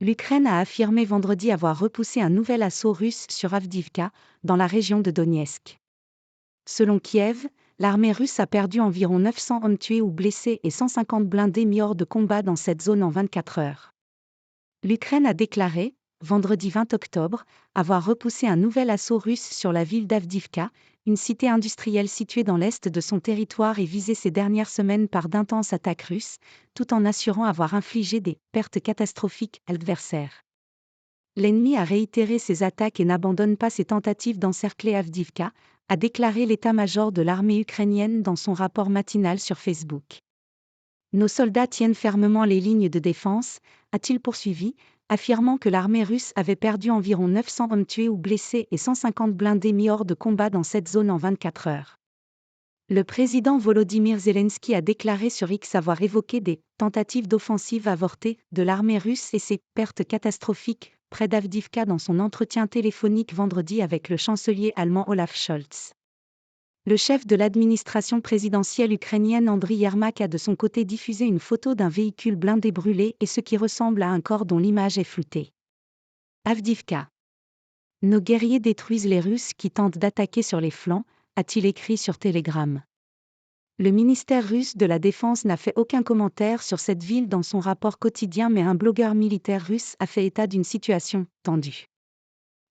L'Ukraine a affirmé vendredi avoir repoussé un nouvel assaut russe sur Avdiivka, dans la région de Donetsk. Selon Kiev, l'armée russe a perdu environ 900 hommes tués ou blessés et 150 blindés mis hors de combat dans cette zone en 24 heures. L'Ukraine a déclaré, vendredi 20 octobre, avoir repoussé un nouvel assaut russe sur la ville d'Avdiivka, une cité industrielle située dans l'est de son territoire et visée ces dernières semaines par d'intenses attaques russes, tout en assurant avoir infligé des pertes catastrophiques à l'adversaire. L'ennemi a réitéré ses attaques et n'abandonne pas ses tentatives d'encercler Avdiivka, a déclaré l'état-major de l'armée ukrainienne dans son rapport matinal sur Facebook. Nos soldats tiennent fermement les lignes de défense, a-t-il poursuivi, affirmant que l'armée russe avait perdu environ 900 hommes tués ou blessés et 150 blindés mis hors de combat dans cette zone en 24 heures. Le président Volodymyr Zelensky a déclaré sur X avoir évoqué des tentatives d'offensive avortées de l'armée russe et ses pertes catastrophiques près d'Avdiivka dans son entretien téléphonique vendredi avec le chancelier allemand Olaf Scholz. Le chef de l'administration présidentielle ukrainienne Andriy Yermak a de son côté diffusé une photo d'un véhicule blindé brûlé et ce qui ressemble à un corps dont l'image est floutée. Avdiivka. Nos guerriers détruisent les Russes qui tentent d'attaquer sur les flancs, a-t-il écrit sur Telegram. Le ministère russe de la Défense n'a fait aucun commentaire sur cette ville dans son rapport quotidien, mais un blogueur militaire russe a fait état d'une situation tendue.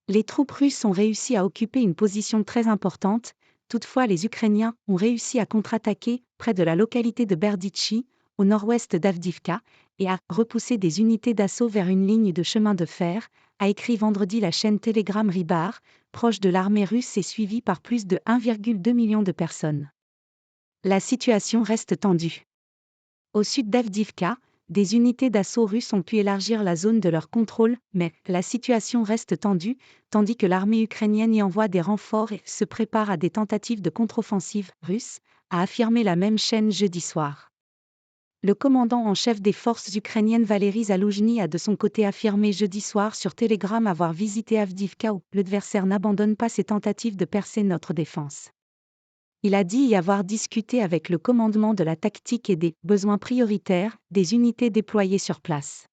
Les troupes russes ont réussi à occuper une position très importante. Toutefois, les Ukrainiens ont réussi à contre-attaquer près de la localité de Berditchy, au nord-ouest d'Avdiivka, et à repousser des unités d'assaut vers une ligne de chemin de fer, a écrit vendredi la chaîne Telegram Rybar, proche de l'armée russe et suivie par plus de 1,2 million de personnes. La situation reste tendue. Au sud d'Avdiivka, des unités d'assaut russes ont pu élargir la zone de leur contrôle, mais la situation reste tendue, tandis que l'armée ukrainienne y envoie des renforts et se prépare à des tentatives de contre-offensive russe, a affirmé la même chaîne jeudi soir. Le commandant en chef des forces ukrainiennes Valery Zaloujny a de son côté affirmé jeudi soir sur Telegram avoir visité Avdiivka où l'adversaire n'abandonne pas ses tentatives de percer notre défense. Il a dit y avoir discuté avec le commandement de la tactique et des besoins prioritaires des unités déployées sur place.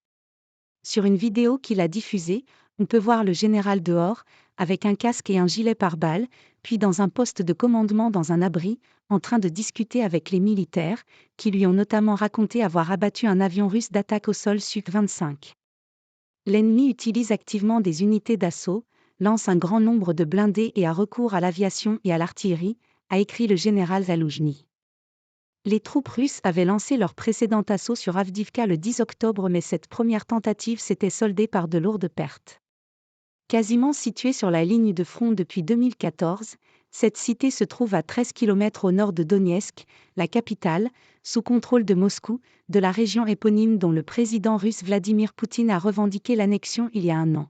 Sur une vidéo qu'il a diffusée, on peut voir le général dehors, avec un casque et un gilet pare-balles, puis dans un poste de commandement dans un abri, en train de discuter avec les militaires, qui lui ont notamment raconté avoir abattu un avion russe d'attaque au sol Su-25. L'ennemi utilise activement des unités d'assaut, lance un grand nombre de blindés et a recours à l'aviation et à l'artillerie, a écrit le général Zaloujny. Les troupes russes avaient lancé leur précédent assaut sur Avdiivka le 10 octobre, mais cette première tentative s'était soldée par de lourdes pertes. Quasiment située sur la ligne de front depuis 2014, cette cité se trouve à 13 km au nord de Donetsk, la capitale, sous contrôle de Moscou, de la région éponyme dont le président russe Vladimir Poutine a revendiqué l'annexion il y a un an.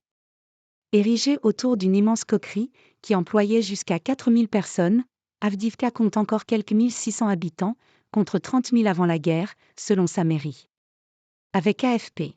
Érigée autour d'une immense coquerie, qui employait jusqu'à 4000 personnes, Avdiivka compte encore quelques 1600 habitants, contre 30 000 avant la guerre, selon sa mairie. Avec AFP.